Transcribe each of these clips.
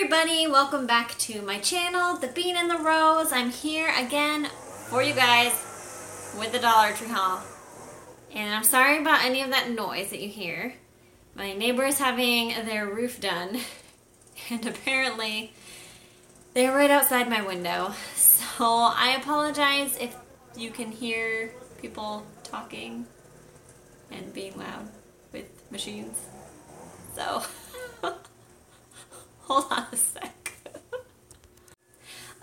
everybody, welcome back to my channel, The Bean and the Rose. I'm here again for you guys with the Dollar Tree haul. And I'm sorry about any of that noise that you hear. My neighbor is having their roof done and apparently they're right outside my window. So I apologize if you can hear people talking and being loud with machines. So hold on a sec.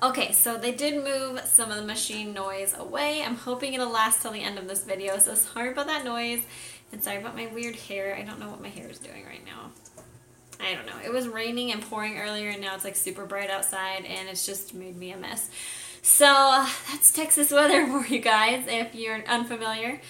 Okay, so they did move some of the machine noise away. I'm hoping it'll last till the end of this video, so sorry about that noise, and sorry about my weird hair. I don't know what my hair is doing right now. I don't know. It was raining and pouring earlier, and now it's like super bright outside, and it's just made me a mess. So that's Texas weather for you guys, if you're unfamiliar.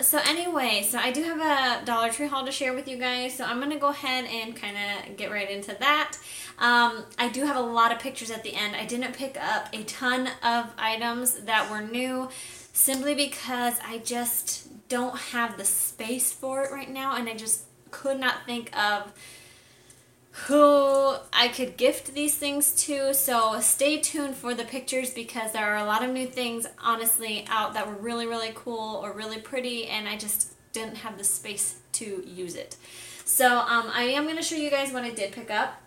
So anyway, so I do have a Dollar Tree haul to share with you guys, so I'm going to go ahead and kind of get right into that. I do have a lot of pictures at the end. I didn't pick up a ton of items that were new, simply because I just don't have the space for it right now, and I just could not think of who I could gift these things to. So stay tuned for the pictures, because there are a lot of new things honestly out that were really, really cool or really pretty, and I just didn't have the space to use it. So I am going to show you guys what I did pick up.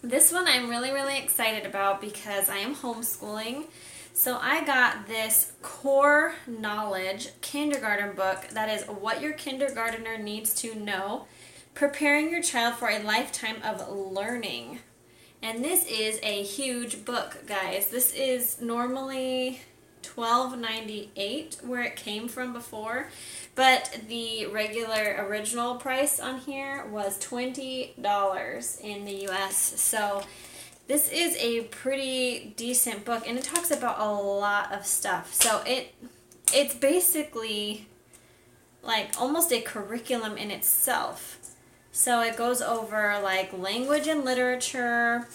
This one I'm really, really excited about because I am homeschooling. So I got this Core Knowledge kindergarten book that is what your kindergartner needs to know, preparing your child for a lifetime of learning. And this is a huge book, guys. This is normally $12.98 where it came from before, but the regular original price on here was $20 in the US. So this is a pretty decent book, and it talks about a lot of stuff. So it's basically like almost a curriculum in itself. So it goes over like language and literature,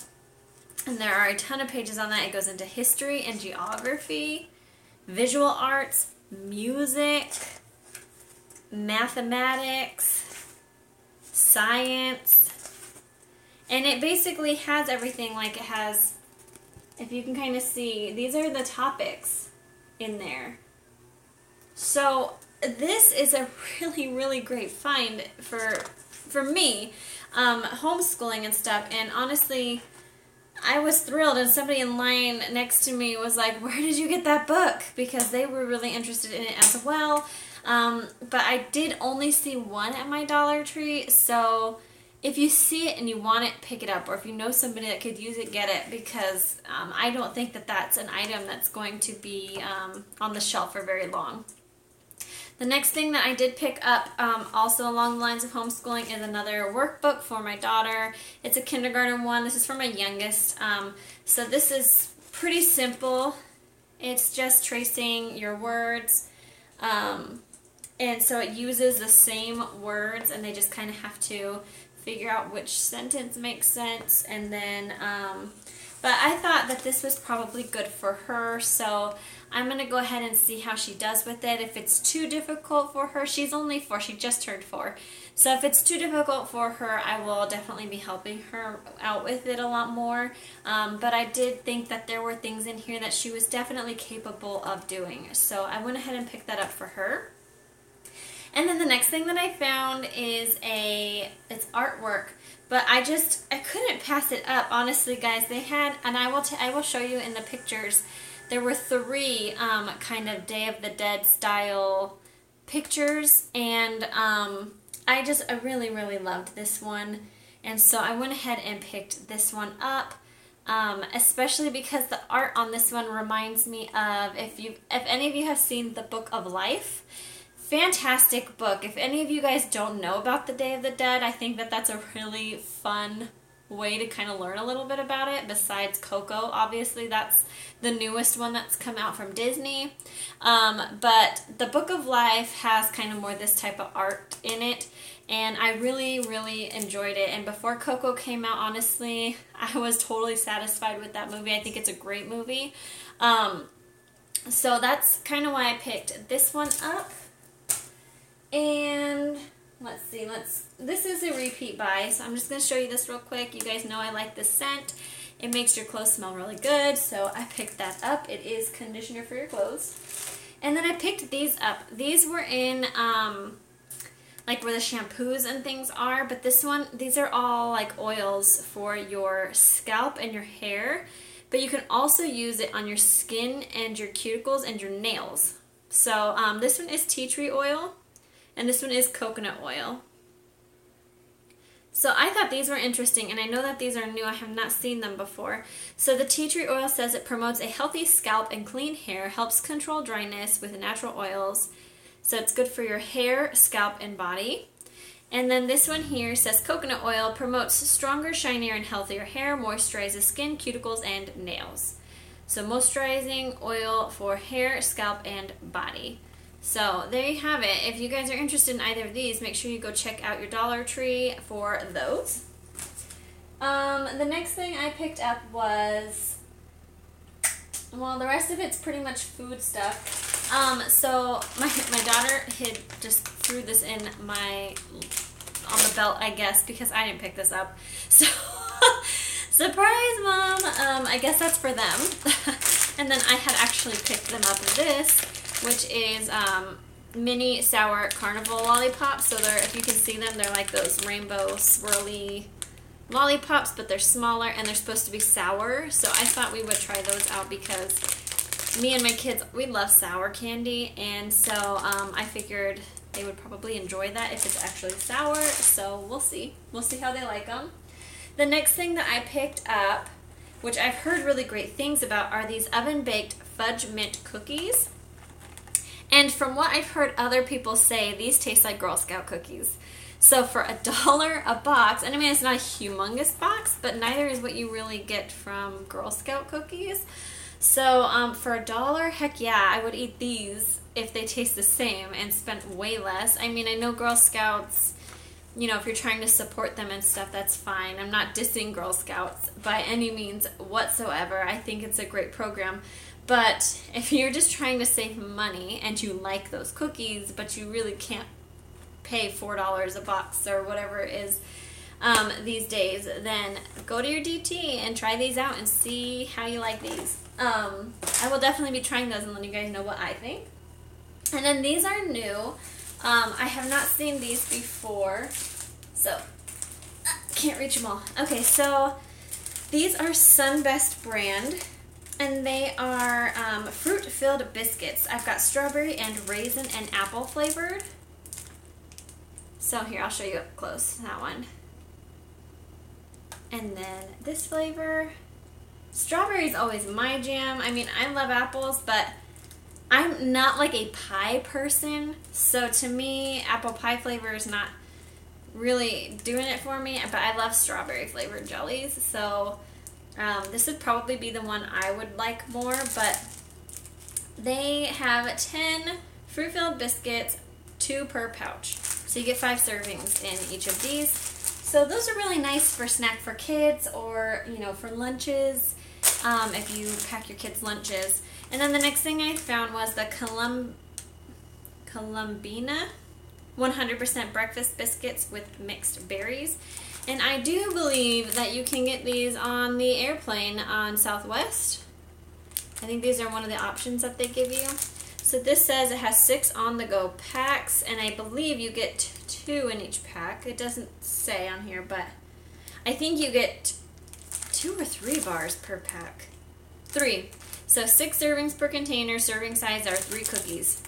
and there are a ton of pages on that. It goes into history and geography, visual arts, music, mathematics, science, and it basically has everything. Like it has, if you can kind of see, these are the topics in there. So this is a really, really great find for me, homeschooling and stuff. And honestly, I was thrilled, and somebody in line next to me was like, where did you get that book? Because they were really interested in it as well. But I did only see one at my Dollar Tree, so if you see it and you want it, pick it up. Or if you know somebody that could use it, get it, because I don't think that that's an item that's going to be on the shelf for very long. The next thing that I did pick up, also along the lines of homeschooling, is another workbook for my daughter. It's a kindergarten one. This is for my youngest. So this is pretty simple. It's just tracing your words. And so it uses the same words, and they just kind of have to figure out which sentence makes sense. And then, but I thought that this was probably good for her, so I'm going to go ahead and see how she does with it. If it's too difficult for her, she's only 4, she just turned 4. So if it's too difficult for her, I will definitely be helping her out with it a lot more. But I did think that there were things in here that she was definitely capable of doing. So I went ahead and picked that up for her. And then the next thing that I found is it's artwork. But I couldn't pass it up, honestly, guys. They had, and I will show you in the pictures, there were 3 kind of Day of the Dead style pictures, and I really, really loved this one, and so I went ahead and picked this one up, especially because the art on this one reminds me of, if any of you have seen the Book of Life. Fantastic book. If any of you guys don't know about the Day of the Dead, I think that that's a really fun way to kind of learn a little bit about it, besides Coco. Obviously, that's the newest one that's come out from Disney. But the Book of Life has kind of more this type of art in it, and I really, really enjoyed it. And before Coco came out, honestly, I was totally satisfied with that movie. I think it's a great movie. So that's kind of why I picked this one up. And let's see, this is a repeat buy, so I'm just going to show you this real quick. You guys know I like this scent. It makes your clothes smell really good, so I picked that up. It is conditioner for your clothes. And then I picked these up. These were in, like where the shampoos and things are, but these are all like oils for your scalp and your hair, but you can also use it on your skin and your cuticles and your nails. So this one is tea tree oil, and this one is coconut oil. So I thought these were interesting, and I know that these are new. I have not seen them before. So the tea tree oil says it promotes a healthy scalp and clean hair, helps control dryness with natural oils. So it's good for your hair, scalp, and body. And then this one here says coconut oil promotes stronger, shinier, and healthier hair, moisturizes skin, cuticles, and nails. So moisturizing oil for hair, scalp, and body. So there you have it. If you guys are interested in either of these, make sure you go check out your Dollar Tree for those. The next thing I picked up was, well, the rest of it's pretty much food stuff. So my daughter had just threw this in on the belt, I guess, because I didn't pick this up. So surprise, Mom! I guess that's for them. And then I had actually picked them up this, which is mini sour carnival lollipops. So they're, if you can see them, they're like those rainbow swirly lollipops, but they're smaller and they're supposed to be sour. So I thought we would try those out because me and my kids, we love sour candy, and so I figured they would probably enjoy that if it's actually sour. So we'll see. We'll see how they like them. The next thing that I picked up, which I've heard really great things about, are these oven-baked fudge mint cookies. And from what I've heard other people say, these taste like Girl Scout cookies. So for $1 a box, and I mean it's not a humongous box, but neither is what you really get from Girl Scout cookies. So for $1, heck yeah, I would eat these if they taste the same and spent way less. I mean, I know Girl Scouts, you know, if you're trying to support them and stuff, that's fine. I'm not dissing Girl Scouts by any means whatsoever. I think it's a great program. But if you're just trying to save money and you like those cookies, but you really can't pay $4 a box or whatever it is these days, then go to your DT and try these out and see how you like these. I will definitely be trying those and letting you guys know what I think. And then these are new. I have not seen these before, so can't reach them all. Okay, so these are Sunbest brand, and they are fruit-filled biscuits. I've got strawberry and raisin and apple flavored. So here, I'll show you up close, that one. And then this flavor. Strawberry is always my jam. I mean, I love apples, but I'm not like a pie person. So to me, apple pie flavor is not really doing it for me. But I love strawberry flavored jellies. So this would probably be the one I would like more. But they have 10 fruit-filled biscuits, 2 per pouch. So you get 5 servings in each of these. So those are really nice for snack for kids, or, you know, for lunches, if you pack your kids' lunches. And then the next thing I found was the Columbina 100% breakfast biscuits with mixed berries. And I do believe that you can get these on the airplane on Southwest. I think these are one of the options that they give you. So this says it has 6 on-the-go packs, and I believe you get 2 in each pack. It doesn't say on here, but I think you get 2 or 3 bars per pack. 3. So 6 servings per container. Serving size are 3 cookies.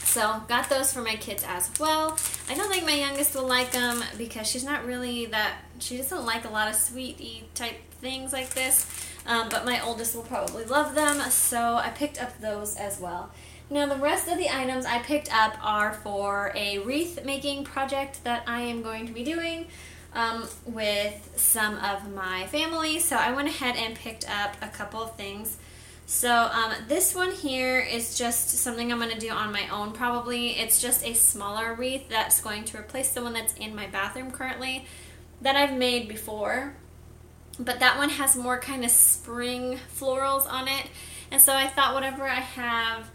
So got those for my kids as well. I don't think my youngest will like them because she's not really that, she doesn't like a lot of sweety type things like this. But my oldest will probably love them, so I picked up those as well. Now the rest of the items I picked up are for a wreath making project that I am going to be doing with some of my family. So I went ahead and picked up a couple of things. So this one here is just something I'm going to do on my own probably. It's just a smaller wreath that's going to replace the one that's in my bathroom currently that I've made before. But that one has more kind of spring florals on it. And so I thought whatever I have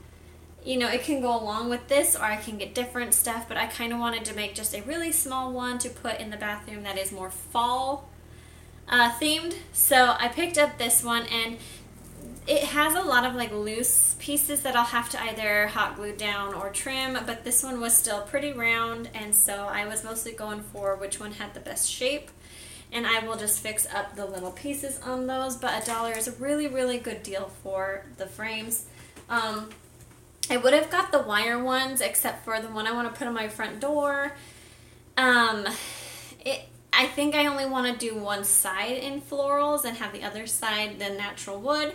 you know, it can go along with this, or I can get different stuff, but I kind of wanted to make just a really small one to put in the bathroom that is more fall themed. So I picked up this one, and it has a lot of like loose pieces that I'll have to either hot glue down or trim, but this one was still pretty round, and so I was mostly going for which one had the best shape, and I will just fix up the little pieces on those. But $1 is a really, really good deal for the frames. I would have got the wire ones, except for the one I want to put on my front door. I think I only want to do one side in florals and have the other side the natural wood.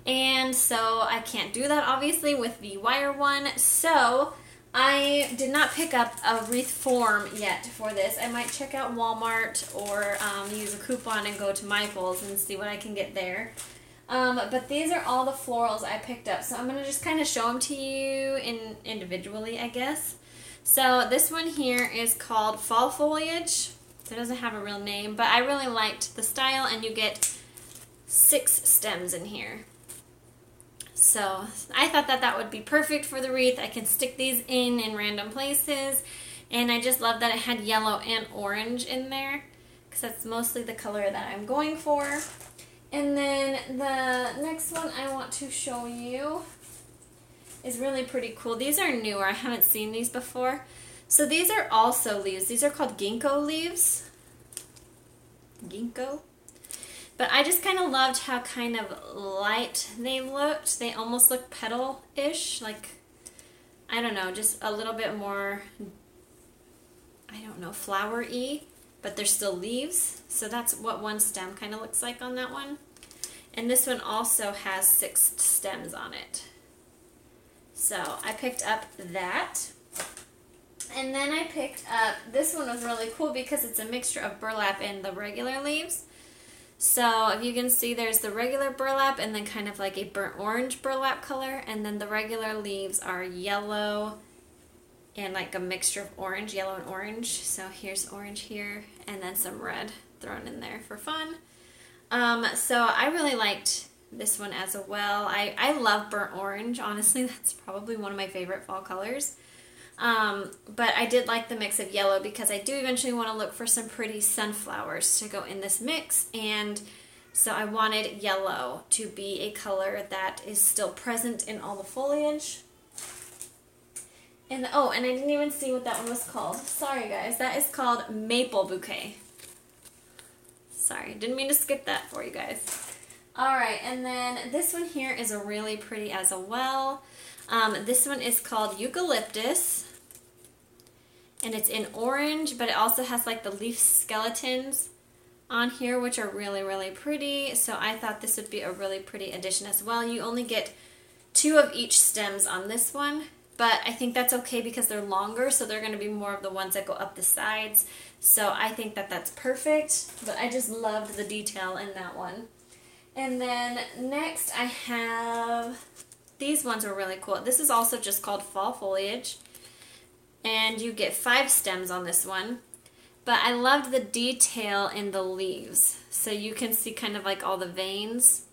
And so I can't do that, obviously, with the wire one. So I did not pick up a wreath form yet for this. I might check out Walmart or use a coupon and go to Michael's and see what I can get there. But these are all the florals I picked up. So I'm going to just kind of show them to you individually, I guess. So this one here is called Fall Foliage. So it doesn't have a real name, but I really liked the style, and you get 6 stems in here. So I thought that that would be perfect for the wreath. I can stick these in random places, and I just love that it had yellow and orange in there, because that's mostly the color that I'm going for. And then the next one I want to show you is really pretty cool. These are newer. I haven't seen these before. So these are also leaves. These are called ginkgo leaves. Ginkgo. But I just kind of loved how kind of light they looked. They almost look petal-ish. Like, I don't know, just a little bit more, I don't know, flower-y. But they're still leaves. So that's what one stem kind of looks like on that one. And this one also has 6 stems on it. So I picked up that. And then I picked up, this one was really cool because it's a mixture of burlap and the regular leaves. So if you can see, there's the regular burlap and then kind of like a burnt orange burlap color. And then the regular leaves are yellow and like a mixture of orange, yellow and orange. So here's orange here, and then some red thrown in there for fun. So I really liked this one as well. I love burnt orange. Honestly, that's probably one of my favorite fall colors. But I did like the mix of yellow because I do eventually want to look for some pretty sunflowers to go in this mix, and so I wanted yellow to be a color that is still present in all the foliage. And oh, and I didn't even see what that one was called. Sorry guys, that is called Maple Bouquet. Sorry, didn't mean to skip that for you guys. Alright, and then this one here is a really pretty as well. This one is called Eucalyptus, and it's in orange, but it also has like the leaf skeletons on here, which are really, really pretty. So I thought this would be a really pretty addition as well. You only get 2 of each stems on this one, but I think that's okay because they're longer, so they're going to be more of the ones that go up the sides. So I think that that's perfect, but I just loved the detail in that one. And then next I have, these ones are really cool. This is also just called Fall Foliage, and you get 5 stems on this one. But I loved the detail in the leaves. So you can see kind of like all the veins,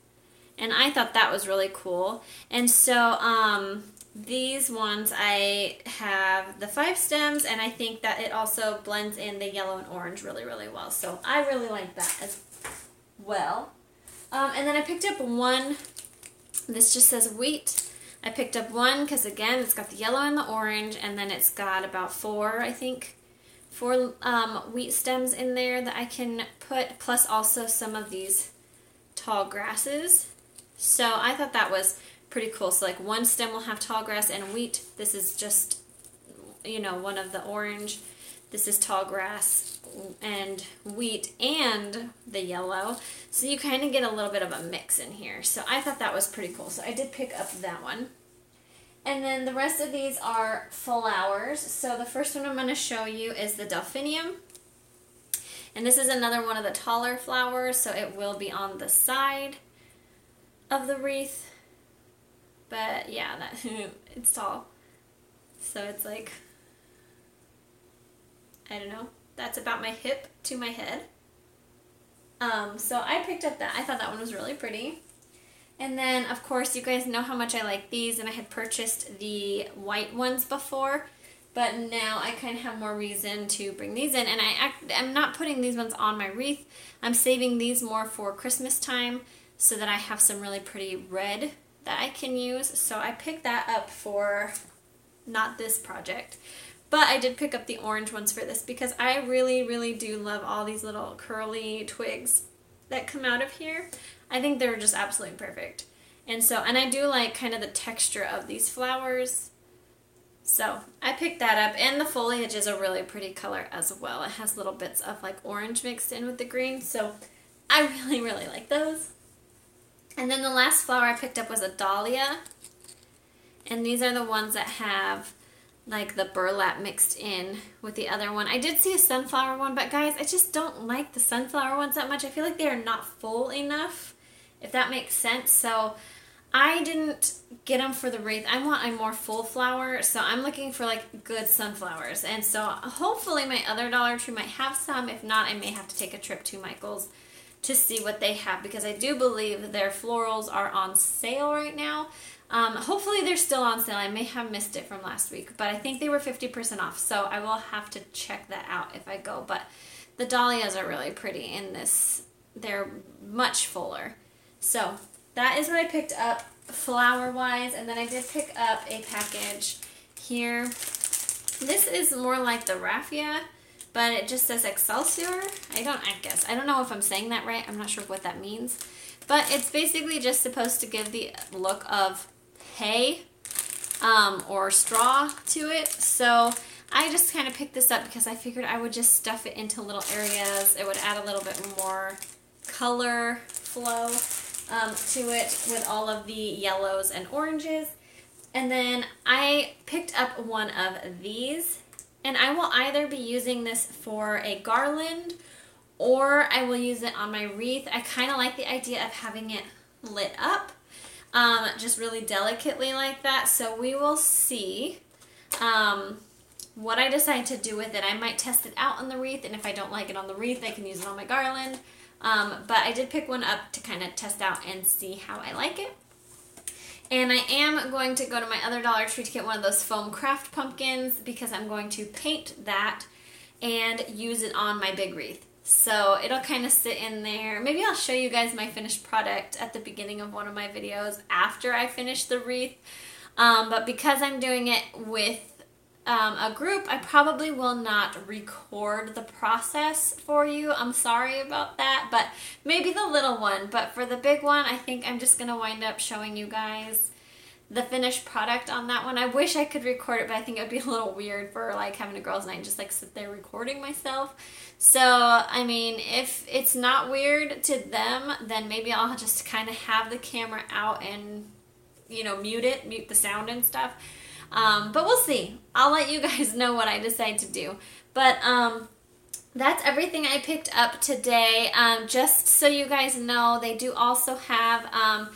and I thought that was really cool. And so these ones, I have the 5 stems, and I think that it also blends in the yellow and orange really, really well. So I really like that as well. And then I picked up one, this just says wheat. I picked up one because, again, it's got the yellow and the orange, and then it's got about 4, I think, 4 wheat stems in there that I can put, plus also some of these tall grasses. So I thought that was pretty cool. So like one stem will have tall grass and wheat. This is just, you know, one of the orange. This is tall grass and wheat and the yellow. So you kind of get a little bit of a mix in here. So I thought that was pretty cool. So I did pick up that one. And then the rest of these are flowers. So the first one I'm going to show you is the delphinium. And this is another one of the taller flowers, so it will be on the side of the wreath. But yeah, that it's tall. So it's like, I don't know, that's about my hip to my head. So I picked up that. I thought that one was really pretty. And then, of course, you guys know how much I like these, and I had purchased the white ones before, but now I kind of have more reason to bring these in. And I'm not putting these ones on my wreath. I'm saving these more for Christmas time so that I have some really pretty red that I can use. So I picked that up for not this project, but I did pick up the orange ones for this because I really, really do love all these little curly twigs that come out of here. I think they're just absolutely perfect. And I do like kind of the texture of these flowers. So I picked that up, and the foliage is a really pretty color as well. It has little bits of like orange mixed in with the green, so I really, really like those. And then the last flower I picked up was a dahlia, and these are the ones that have like the burlap mixed in with the other one. I did see a sunflower one, but guys, I just don't like the sunflower ones that much. I feel like they are not full enough, if that makes sense. So I didn't get them for the wreath. I want a more full flower, so I'm looking for like good sunflowers. And so hopefully my other Dollar Tree might have some. If not, I may have to take a trip to Michael's to see what they have, because I do believe their florals are on sale right now. Hopefully they're still on sale. I may have missed it from last week, but I think they were 50% off, so I will have to check that out if I go. But the dahlias are really pretty in this. They're much fuller. So that is what I picked up flower-wise, and then I did pick up a package here. This is more like the raffia, but it just says Excelsior. I don't know if I'm saying that right. I'm not sure what that means. But it's basically just supposed to give the look of hay or straw to it. So I just kind of picked this up because I figured I would just stuff it into little areas. It would add a little bit more color flow to it with all of the yellows and oranges. And then I picked up one of these, and I will either be using this for a garland or I will use it on my wreath. I kind of like the idea of having it lit up just really delicately like that. So we will see what I decide to do with it. I might test it out on the wreath, and if I don't like it on the wreath, I can use it on my garland. But I did pick one up to kind of test out and see how I like it. And I am going to go to my other Dollar Tree to get one of those foam craft pumpkins because I'm going to paint that and use it on my big wreath. So it'll kind of sit in there. Maybe I'll show you guys my finished product at the beginning of one of my videos after I finish the wreath. But because I'm doing it with a group, I probably will not record the process for you. I'm sorry about that, but maybe the little one. But for the big one, I think I'm just going to wind up showing you guys the finished product on that one. I wish I could record it, but I think it would be a little weird for like having a girls' night and just like sit there recording myself. So, I mean, if it's not weird to them, then maybe I'll just kind of have the camera out and, you know, mute the sound and stuff. But we'll see. I'll let you guys know what I decide to do. But that's everything I picked up today. Just so you guys know, they do also have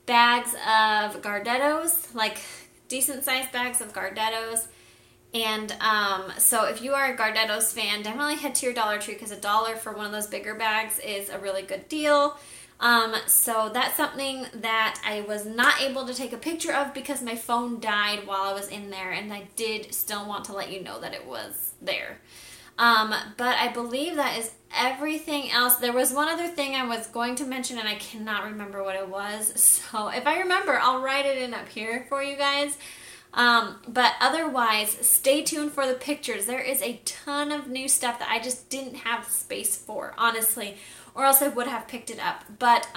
bags of Gardettos, like decent sized bags of Gardettos. And so if you are a Gardettos fan, definitely head to your Dollar Tree because $1 for one of those bigger bags is a really good deal. So that's something that I was not able to take a picture of because my phone died while I was in there, and I did still want to let you know that it was there. But I believe that is everything else. There was one other thing I was going to mention, and I cannot remember what it was. So if I remember, I'll write it in up here for you guys. But otherwise, stay tuned for the pictures. There is a ton of new stuff that I just didn't have space for, honestly, or else I would have picked it up. But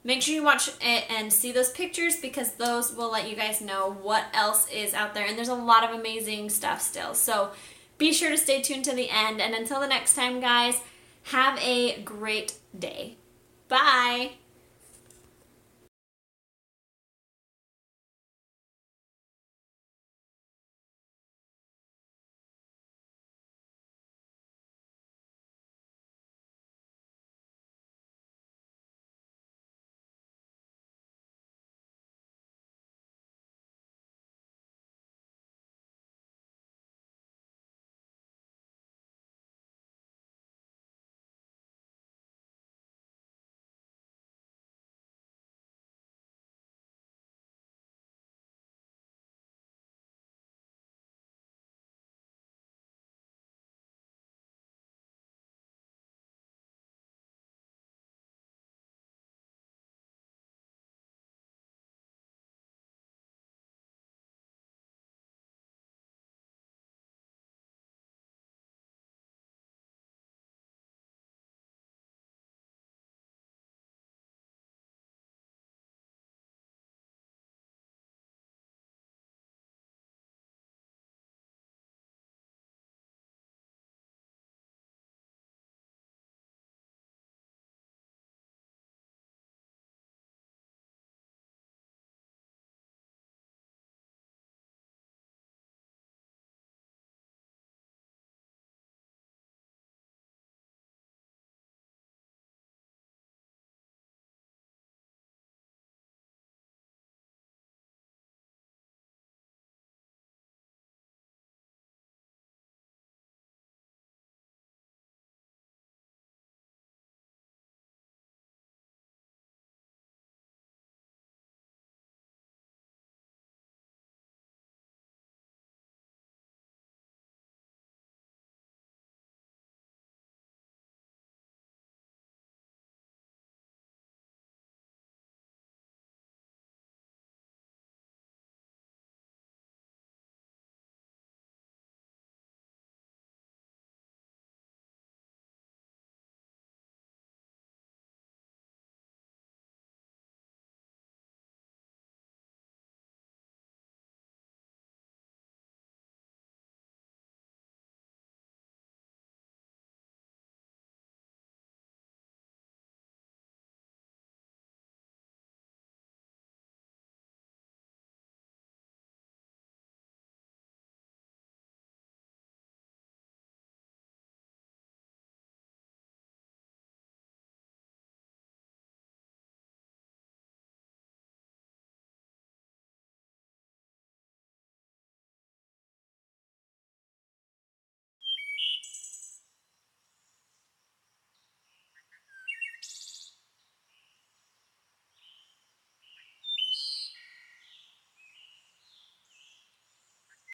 make sure you watch it and see those pictures because those will let you guys know what else is out there. And there's a lot of amazing stuff still. So be sure to stay tuned to the end. And until the next time, guys, have a great day. Bye!